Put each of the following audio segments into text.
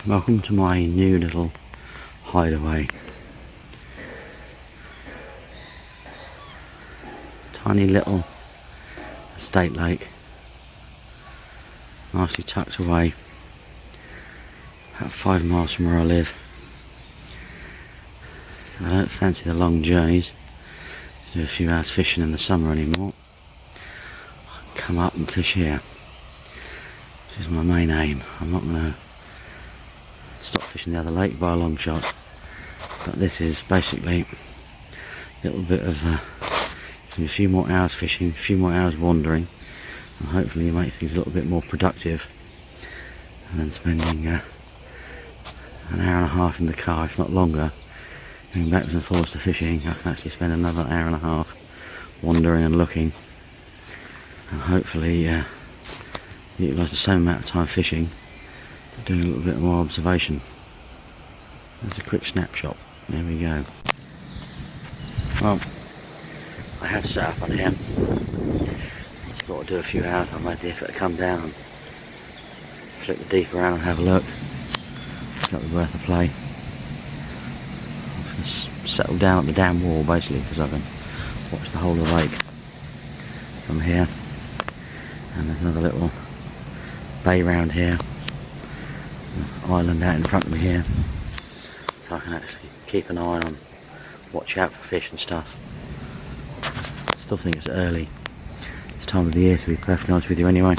Welcome to my new little hideaway. Tiny little estate lake, nicely tucked away, about 5 miles from where I live. So I don't fancy the long journeys to do a few hours fishing in the summer anymore. I can come up and fish here, which is my main aim. I'm not going to stop fishing the other lake by a long shot, but this is basically a little bit of a few more hours fishing, a few more hours wandering, and hopefully you make things a little bit more productive, and then spending an hour and a half in the car, if not longer, going backwards and forwards to fishing. I can actually spend another hour and a half wandering and looking, and hopefully utilise the same amount of time fishing, but doing a little bit more observation. There's a quick snapshot. There we go. Well, I have set up on here. Just thought I'd do a few hours. I made the effort to come down and flick the deep around and have a look. It's got to be worth a play. I'm just going to settle down at the dam wall basically, because I can watch the whole of the lake from here. And there's another little bay round here, an island out in front of me here, so I can actually keep an eye on, watch out for fish and stuff. Still think it's early. It's time of the year, to be perfectly honest with you anyway.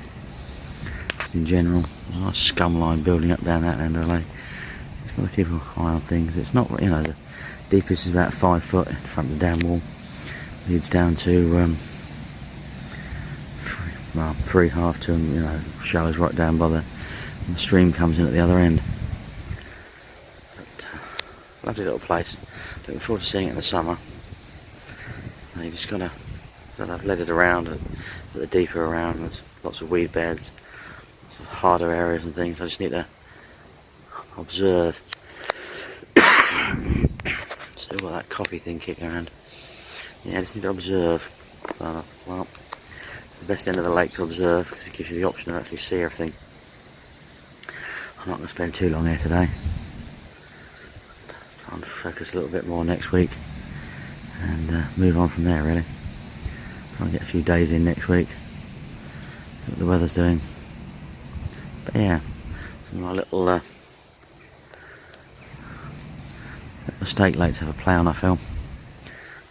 Just in general, a nice scum line building up down that end of the lake. Just got to keep an eye on things. It's not, you know, the deepest is about 5 foot in front of the dam wall. Leads down to 3.5 to, you know, shallows right down by the stream comes in at the other end. But lovely little place. Looking forward to seeing it in the summer. So you just gotta. I've led it around at the deeper around. There's lots of weed beds, lots of harder areas and things. I just need to observe. Still got that coffee thing kicking around. Yeah, I just need to observe. So, well, it's the best end of the lake to observe because it gives you the option to actually see everything. I'm not going to spend too long here today. Trying to focus a little bit more next week and move on from there, really. Trying to get a few days in next week, see what the weather's doing. But yeah, it's my little estate lake to have a play on, I feel.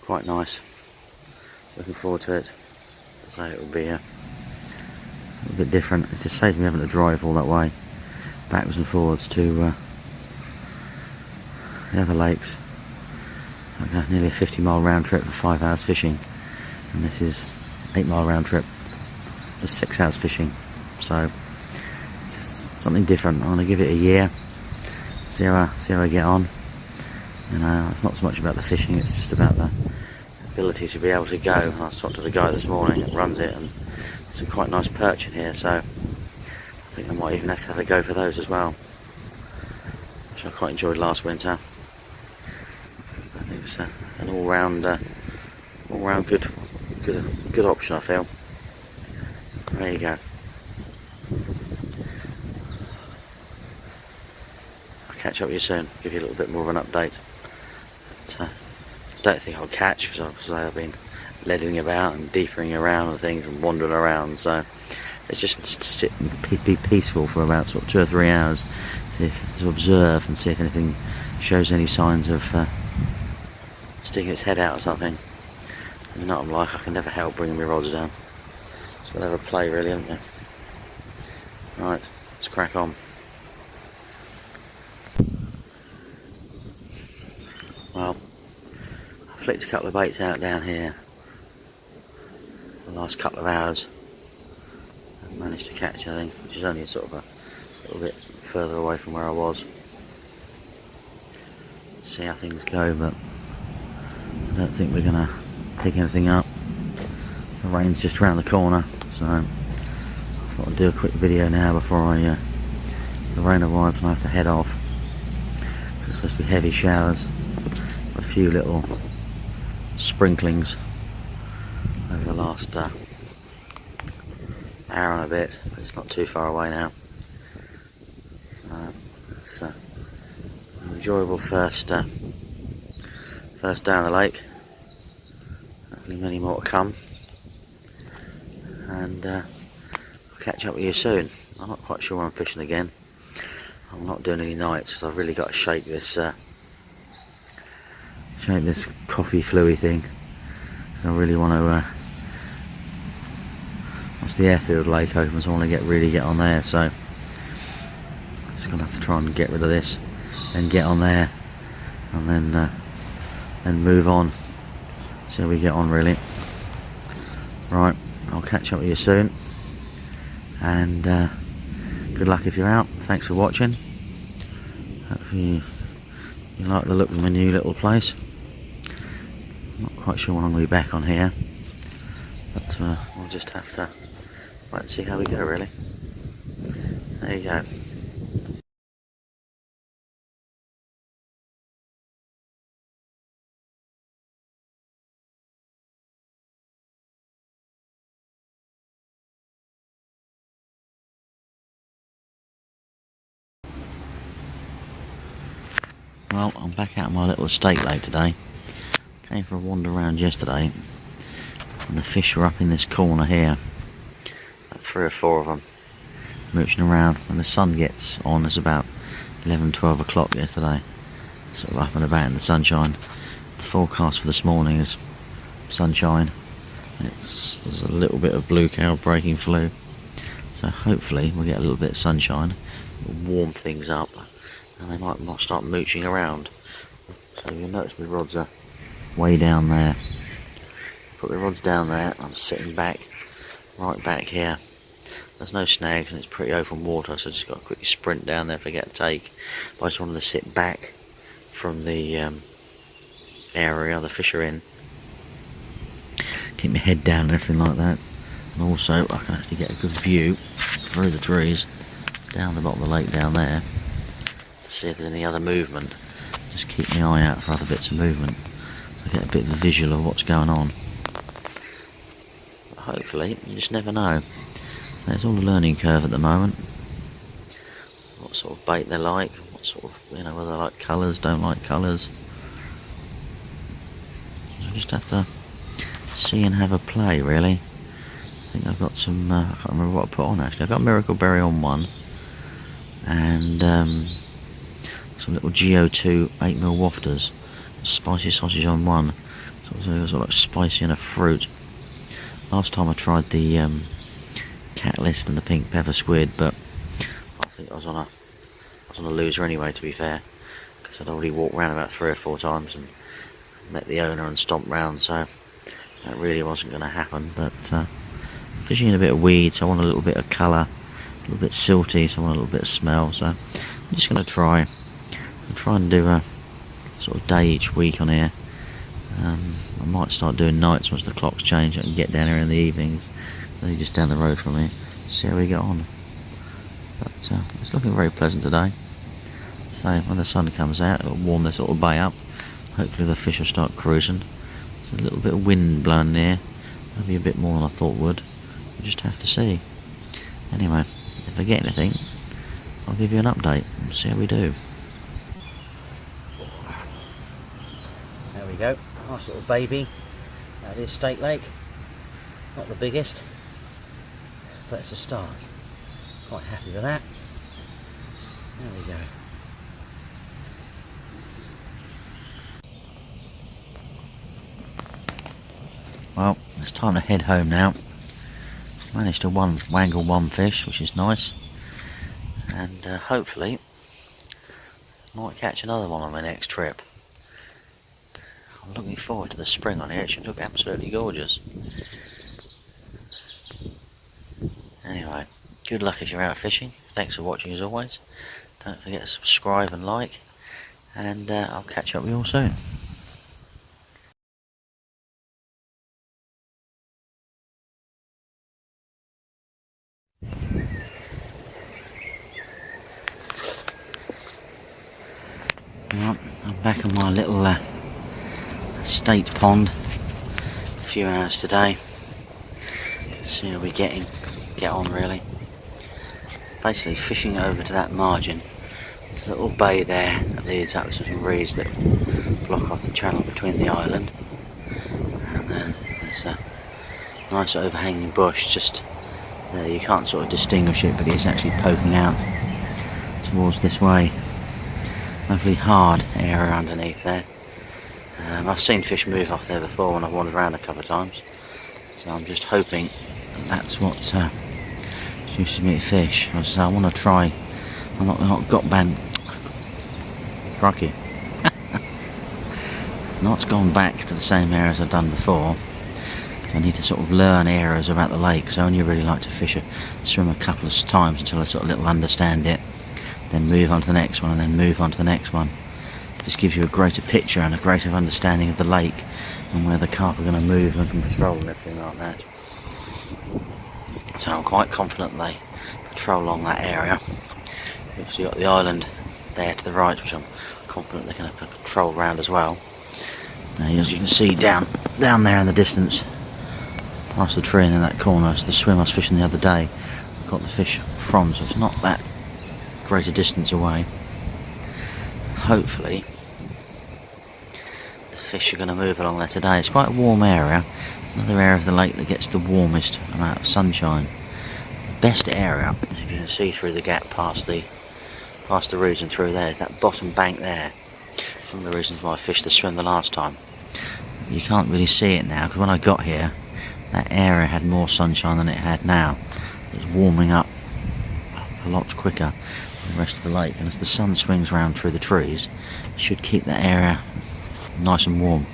Quite nice. Looking forward to it. So it will be a little bit different. It just saves me having to drive all that way, backwards and forwards to the other lakes. Like nearly a 50-mile round trip for 5 hours fishing. And this is 8-mile round trip, just 6 hours fishing. So it's just something different. I'm going to give it a year, see how I get on. You know, it's not so much about the fishing; it's just about the ability to be able to go. I talked to the guy this morning that runs it, and there's some quite nice perch in here. So I think I might even have to go for those as well, which I quite enjoyed last winter. So I think it's an all-round good option, I feel. There you go. I'll catch up with you soon, give you a little bit more of an update. But, I don't think I'll catch, because obviously I've been leading about and deepering around and things and wandering around, so it's just to sit and be peaceful for about sort of 2 or 3 hours, to observe and see if anything shows any signs of sticking its head out or something. You know what I'm like, I can never help bringing my rods down. Just got to have a play, really, haven't you? Right, let's crack on. Well, I flicked a couple of baits out down here the last couple of hours. I managed to catch, I think, which is only sort of a little bit further away from where I was. See how things go, but I don't think we're going to pick anything up. The rain's just around the corner, so I thought I'd do a quick video now before the rain arrives and I have to head off. It's supposed to be heavy showers, a few little sprinklings over the last hour and a bit, but it's not too far away now. Let's it's an enjoyable first day on the lake. Hopefully many more to come, and I'll catch up with you soon. I'm not quite sure when I'm fishing again. I'm not doing any nights because I've really got to shake this coffee fluey thing. So I really want to. Once the airfield lake opens, I want to really get on there. So I'm just gonna have to try and get rid of this, then get on there, and then move on. See how we get on, really. Right, I'll catch up with you soon, and good luck if you're out. Thanks for watching. Hopefully you like the look of my new little place. I'm not quite sure when I'm going to be back on here, but we'll just have to wait and see how we go, really. There you go. Well, I'm back out of my little estate lake today. Came for a wander around yesterday, and the fish were up in this corner here. About 3 or 4 of them mooching around. When the sun gets on, it's about 11-12 o'clock yesterday, sort of up and about in the sunshine. The forecast for this morning is sunshine. There's a little bit of blue cloud breaking through, so hopefully we'll get a little bit of sunshine. It'll warm things up, and they might start mooching around. So you'll notice my rods are way down there. Put the rods down there. I'm sitting back, right back here. There's no snags and it's pretty open water, so I just got to quickly sprint down there if I get a take. But I just wanted to sit back from the area the fish are in. Keep my head down and everything like that. And also I can actually get a good view through the trees down the bottom of the lake down there to see if there's any other movement. Just keep my eye out for other bits of movement. I get a bit of a visual of what's going on. But hopefully, you just never know. It's all a learning curve at the moment. What sort of bait they like, what sort of, whether they like colours, don't like colours. I just have to see and have a play, really. I think I've got some, I can't remember what I put on actually. I've got Miracle Berry on one, and some little GO2 8mm wafters. Spicy sausage on one. So it was sort of like spicy and a fruit. Last time I tried the catalyst and the pink pepper squid, but I think I was on a loser anyway, to be fair, because I'd already walked around about 3 or 4 times and met the owner and stomped round, so that really wasn't going to happen. But fishing in a bit of weed, so I want a little bit of colour, a little bit silty, so I want a little bit of smell. So I'm just going to try and do a sort of day each week on here. I might start doing nights once the clocks change. I can get down here in the evenings. They're just down the road from me. See how we get on. But it's looking very pleasant today. So when the sun comes out, it'll warm this little bay up. Hopefully the fish will start cruising. There's a little bit of wind blowing there. Maybe a bit more than I thought would. We'll just have to see. Anyway, if I get anything, I'll give you an update and see how we do. There we go. Nice little baby. That is State Lake. Not the biggest, but it's a start. Quite happy with that. There we go. Well, it's time to head home now. Managed to wangle one fish, which is nice, and hopefully might catch another one on my next trip. I'm looking forward to the spring on here. It should look absolutely gorgeous. Anyway, good luck if you're out fishing. Thanks for watching as always. Don't forget to subscribe and like, and I'll catch up with you all soon. Right, I'm back on my little estate pond. A few hours today. See how we get on, really. Basically fishing over to that margin. There's a little bay there that leads up to some reeds that block off the channel between the island, and then there's a nice overhanging bush just there. You can't sort of distinguish it, but it's actually poking out towards this way. Lovely hard area underneath there. I've seen fish move off there before when I've wandered around a couple of times, so I'm just hoping that's what introduces me to fish. I want to try. I'm not got banned. Crikey. Not gone back to the same areas I've done before. So I need to sort of learn areas about the lake. So I only really like to swim a couple of times until I sort of little understand it. Then move on to the next one, and then move on to the next one. It just gives you a greater picture and a greater understanding of the lake and where the carp are going to move and patrol and everything like that. So I'm quite confident they patrol along that area. You've obviously got the island there to the right, which I'm confident they're going to patrol around as well. Now, as you can see down there in the distance, past the tree and in that corner, it's the swim I was fishing the other day. I got the fish from, so it's not that great a distance away. Hopefully the fish are going to move along there today. It's quite a warm area. It's another area of the lake that gets the warmest amount of sunshine. The best area, as you can see through the gap past the reeds and through there, is that bottom bank there. One of the reasons why I fished the swim the last time. You can't really see it now, because when I got here that area had more sunshine than it had now. It's warming up a lot quicker than the rest of the lake, and as the sun swings round through the trees, it should keep that area nice and warm.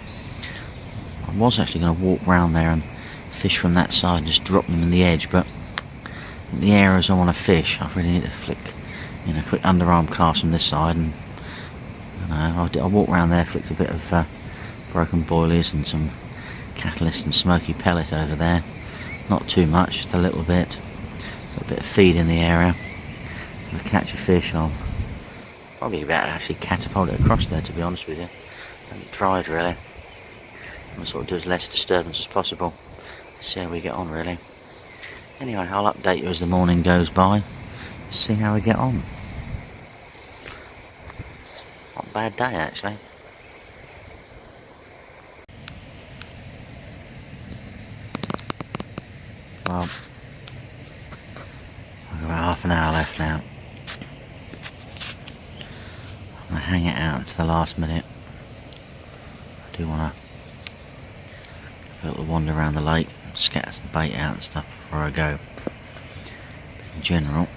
I was actually going to walk round there and fish from that side and just drop them in the edge, but in the areas I want to fish, I really need to flick, quick underarm cast from this side, and I walked round there, flicked a bit of broken boilies and some catalyst and smoky pellet over there. Not too much, just a little bit. Got a bit of feed in the area. If I catch a fish, I'll probably about to actually catapult it across there, to be honest with you. I haven't tried really. I'll sort of do as less disturbance as possible. See how we get on really. Anyway, I'll update you as the morning goes by. See how we get on. Not a bad day actually. Well, I've got about half an hour left now. I'm going to hang it out to the last minute. I do want to have a little wander around the lake, scatter some bait out and stuff before I go. But in general,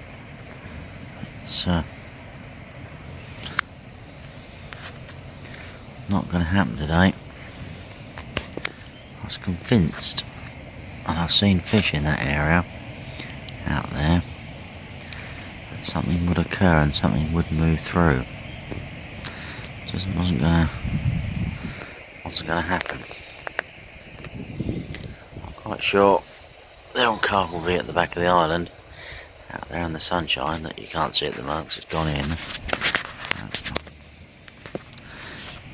it's not going to happen today. I was convinced, and I've seen fish in that area out there, that something would occur and something would move through. It just wasn't gonna happen. I'm quite sure the old carp will be at the back of the island, out there in the sunshine that you can't see at the moment because it's gone in.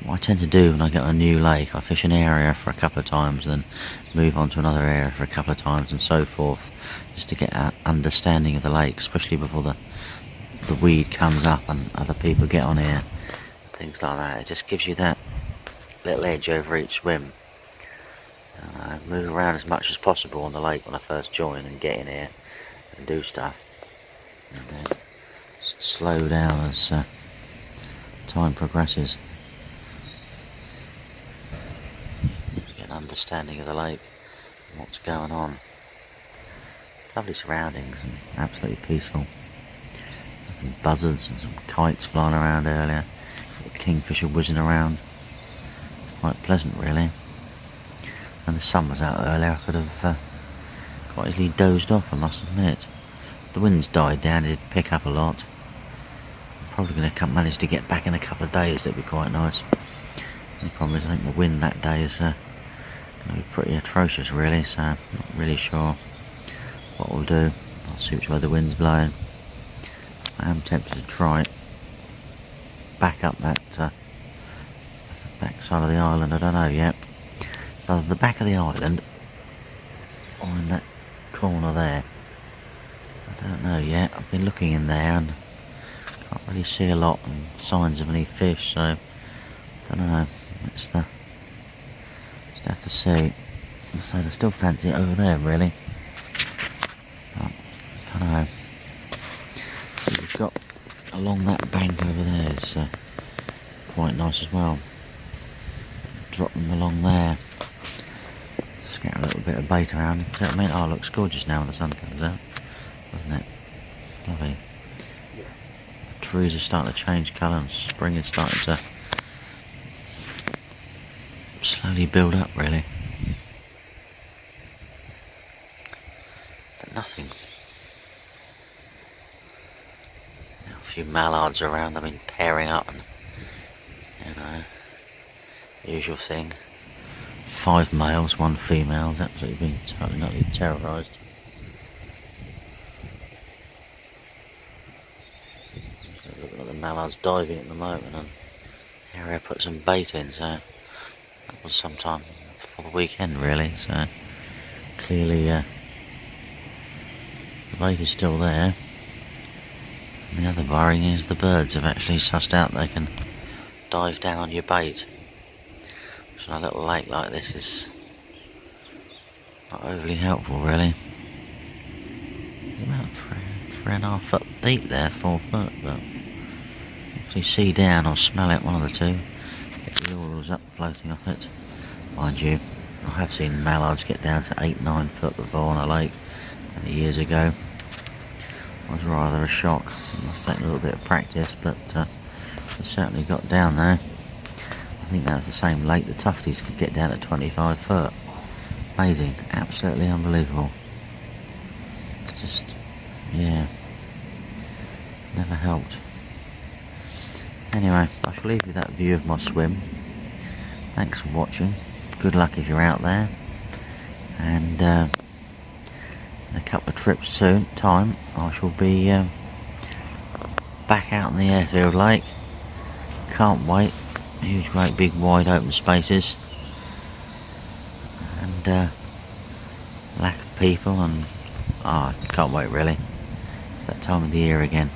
What I tend to do when I get on a new lake, I fish an area for a couple of times, then move on to another area for a couple of times, and so forth, just to get an understanding of the lake, especially before the weed comes up and other people get on here, things like that. It just gives you that little edge over each swim. Move around as much as possible on the lake when I first join and get in here and do stuff, and then just slow down as time progresses. Understanding of the lake and what's going on. Lovely surroundings and absolutely peaceful. Some buzzards and some kites flying around earlier. Kingfisher whizzing around. It's quite pleasant really. And the sun was out earlier. I could have quite easily dozed off, I must admit. The wind's died down, it did pick up a lot. I'm probably going to manage to get back in a couple of days, that'd be quite nice. The problem is I think the wind that day is going to be pretty atrocious really, so I'm not really sure what we'll do. I'll see which way the wind's blowing. I am tempted to try back up that back side of the island, I don't know yet. So the back of the island or in that corner there, I don't know yet. I've been looking in there and Can't really see a lot and signs of any fish, so don't know. Just have to see. So I still fancy it over there, really. But, I don't know. We've got along that bank over there. It's quite nice as well. Drop them along there. Scatter a little bit of bait around. See what I mean? Oh, it looks gorgeous now when the sun comes out, doesn't it? Lovely. The trees are starting to change colour and spring is starting to slowly build up, really. But nothing. Now, a few mallards around. They've been pairing up and, you know, usual thing. 5 males, 1 female. It's absolutely been totally terrorised. Looking at the mallards diving at the moment, and area put some bait in, so that was sometime before the weekend, really. So clearly the bait is still there. And the other worrying is the birds have actually sussed out they can dive down on your bait. So a little lake like this is not overly helpful, really. It's about 3.5 foot deep there, 4 foot, but if you see down or smell it, one of the two, get the oils up floating off it. Mind you, I have seen mallards get down to 8-9 foot before on a lake many years ago. It was rather a shock. It must take a little bit of practice, but it certainly got down there. I think that was the same lake the tufties could get down at 25 foot. Amazing, absolutely unbelievable. It's just, yeah, never helped. Anyway, I shall leave you that view of my swim. Thanks for watching. Good luck if you're out there. And in a couple of trips soon, I shall be back out in the airfield lake. Can't wait. Huge, great, big, wide open spaces, and lack of people, and I can't wait, really. It's that time of the year again.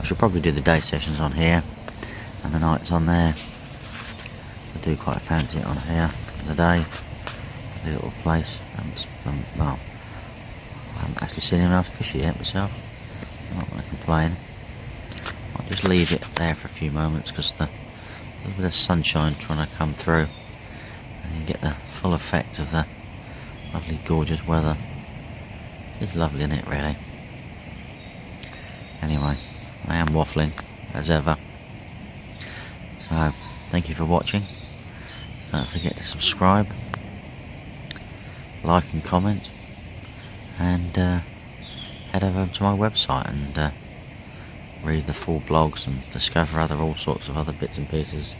I should probably do the day sessions on here and the nights on there. I do quite fancy it on here in the day. The little place. Well, I haven't actually seen anyone else fish it yet myself. I'm not going to complain. I'll just leave it there for a few moments because the little bit of sunshine trying to come through, and you get the full effect of the lovely, gorgeous weather. It's lovely, isn't it, really? Anyway, I am waffling as ever. So, thank you for watching. Don't forget to subscribe, like and comment, and head over to my website and read the full blogs and discover all sorts of other bits and pieces.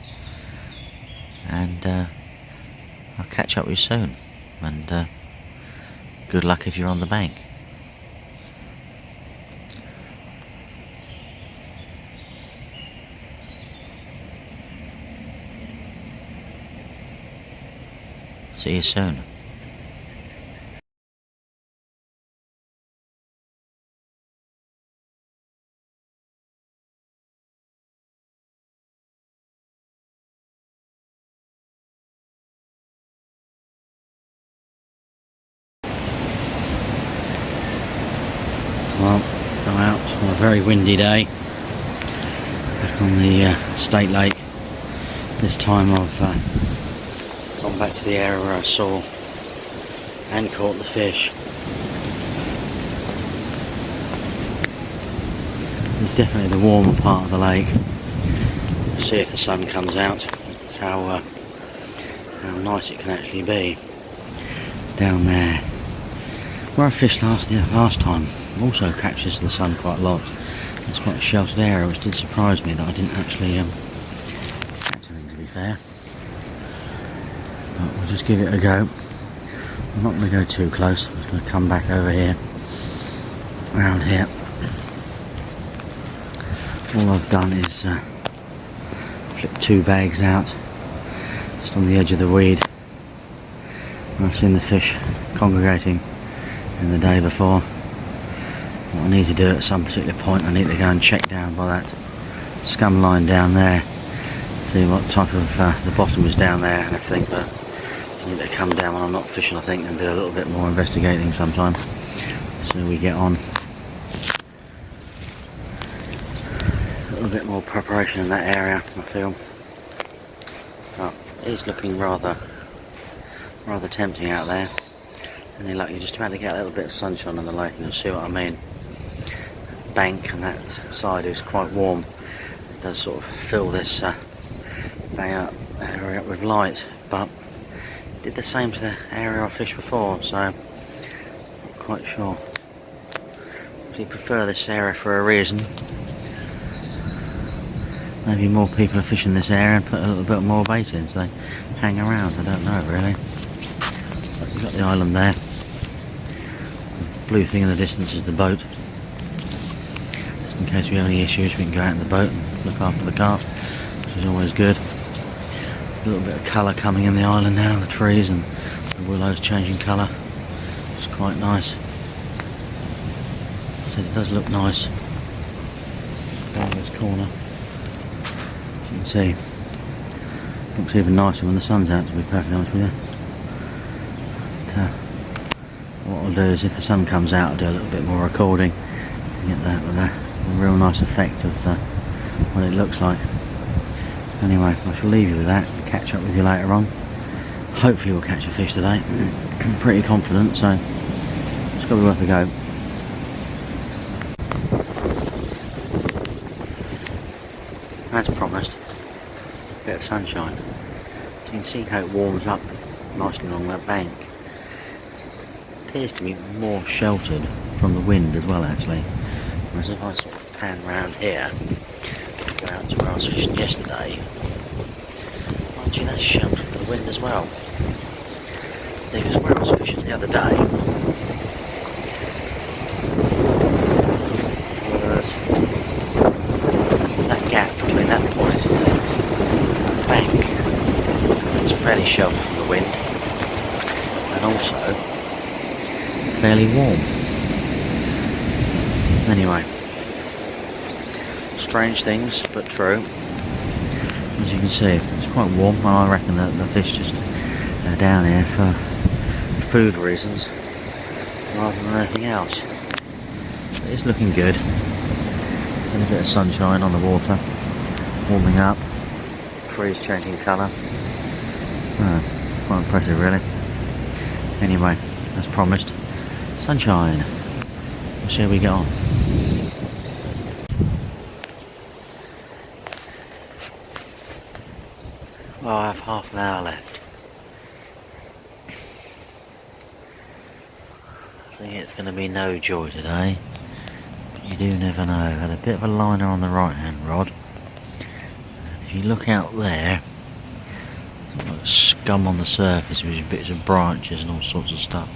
And I'll catch up with you soon. And good luck if you're on the bank. See you soon. Well, come out on a very windy day back on the State Lake. This time I've gone back to the area where I saw and caught the fish. It's definitely the warmer part of the lake. See if the sun comes out. That's how nice it can actually be down there. Where I fished last time also catches the sun quite a lot. It's quite a sheltered area, which did surprise me that I didn't actually catch anything, to be fair. But we'll just give it a go. I'm not going to go too close. I'm just going to come back over here, around here. All I've done is flip 2 bags out just on the edge of the weed. I've seen the fish congregating in the day before. what I need to do at some particular point, I need to go and check down by that scum line down there, see what type of the bottom is down there and everything. But I need to come down when I'm not fishing, I think, and do a little bit more investigating sometime. So we get on. A little bit more preparation in that area, I feel. Oh, it is looking rather tempting out there. Any luck, you're just about to get a little bit of sunshine on the lake, and you'll see what I mean. That bank and that side is quite warm. It does sort of fill this area up with light, but it did the same to the area I fished before, so I'm not quite sure. I prefer this area for a reason. Maybe more people are fishing this area and put a little bit more bait in, so they hang around. I don't know really. But you've got the island there. The blue thing in the distance is the boat. Just in case we have any issues, we can go out in the boat and look after the carp, which is always good. A little bit of colour coming in the island now, the trees and the willows changing colour. It's quite nice. So it does look nice down this corner. As you can see, it looks even nicer when the sun's out, to be perfectly honest with you. But, what I'll do is, if the sun comes out, I'll do a little bit more recording and get that with a real nice effect of what it looks like. Anyway, I shall leave you with that and catch up with you later on. Hopefully we'll catch a fish today. I'm pretty confident, so it's got to be worth a go. As promised, a bit of sunshine. So you can see how it warms up nicely along that bank. Appears to be more sheltered from the wind as well, actually. Whereas if I sort of pan round here, go out to where I was fishing yesterday, actually that's sheltered from the wind as well. Because where I was fishing the other day, was that gap between that point and the bank. It's fairly sheltered from the wind, and also fairly warm. Anyway, strange things, but true. As you can see, it's quite warm, and I reckon that the fish just are down here for food reasons rather than anything else. But it's looking good. And a bit of sunshine on the water, warming up, trees changing colour. So, quite impressive really. Anyway, as promised, sunshine. We'll see how we get on. Well, I have half an hour left. I think it's going to be no joy today. You do never know. I had a bit of a liner on the right hand rod. If you look out there, like scum on the surface with bits of branches and all sorts of stuff.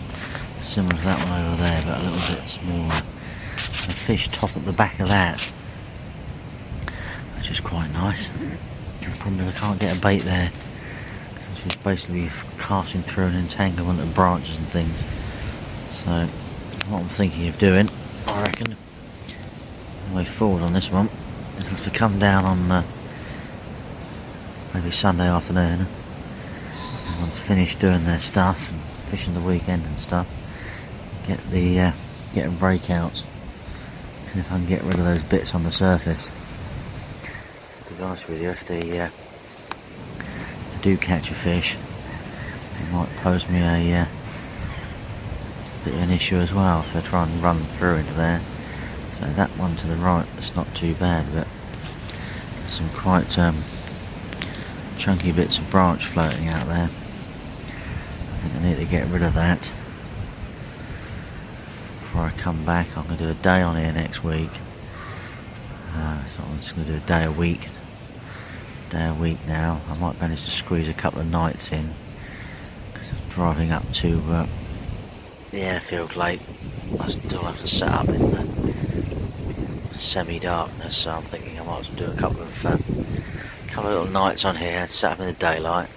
Similar to that one over there, but a little bit smaller. And a fish top at the back of that, which is quite nice. The problem is I can't get a bait there, because she's basically casting through an entanglement of branches and things. So what I'm thinking of doing, I reckon, the way forward on this one is to come down on maybe Sunday afternoon. Everyone's finished doing their stuff and fishing the weekend and stuff. Get a rake out. See if I can get rid of those bits on the surface. To be honest with you, if they do catch a fish, it might pose me a bit of an issue as well if they try and run through into there. So that one to the right is not too bad, but there's some quite chunky bits of branch floating out there. I think I need to get rid of that before I come back. I'm going to do a day on here next week. So I'm just going to do a day a week. Now. I might manage to squeeze a couple of nights in, because I'm driving up to the airfield late. I still have to set up in the semi-darkness, so I'm thinking I might as well do a couple of little nights on here, set up in the daylight,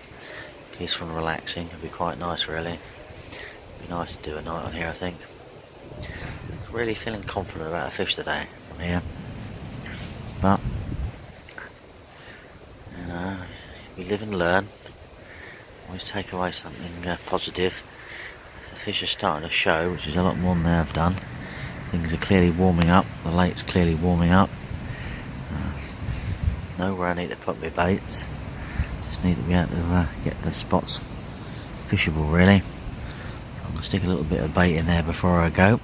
peaceful and relaxing. It'd be quite nice really. It'd be nice to do a night on here, I think. really feeling confident about a fish today on here, but you know, we live and learn. Always take away something positive. The fish are starting to show, which is a lot more than they have done. Things are clearly warming up. The lake's clearly warming up. Know where I need to put my baits. Just need to be able to get the spots fishable, really. I'm going to stick a little bit of bait in there before I go,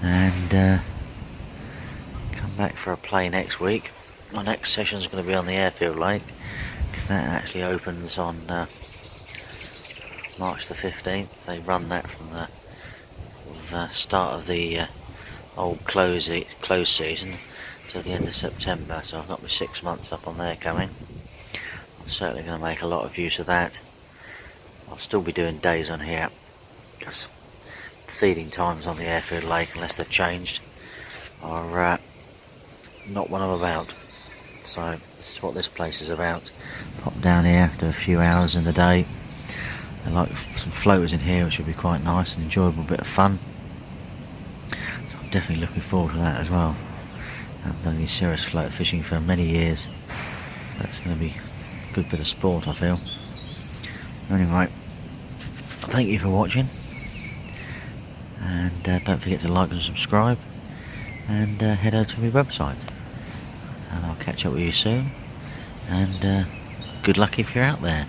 and come back for a play next week. My next session is going to be on the airfield lake, because that actually opens on March the 15th. They run that from the start of the old close season till the end of September, so I've got my 6 months up on there coming. I'm certainly going to make a lot of use of that. I'll still be doing days on here, because feeding times on the airfield lake, unless they've changed, are not what I'm about. So this is what this place is about. Pop down here, do a few hours in the day. I like some floaters in here, which will be quite nice and enjoyable bit of fun. So I'm definitely looking forward to that as well. I haven't done any serious float fishing for many years, so it's going to be a good bit of sport, I feel. Anyway, thank you for watching, and don't forget to like and subscribe, and head over to my website, and I'll catch up with you soon, and good luck if you're out there.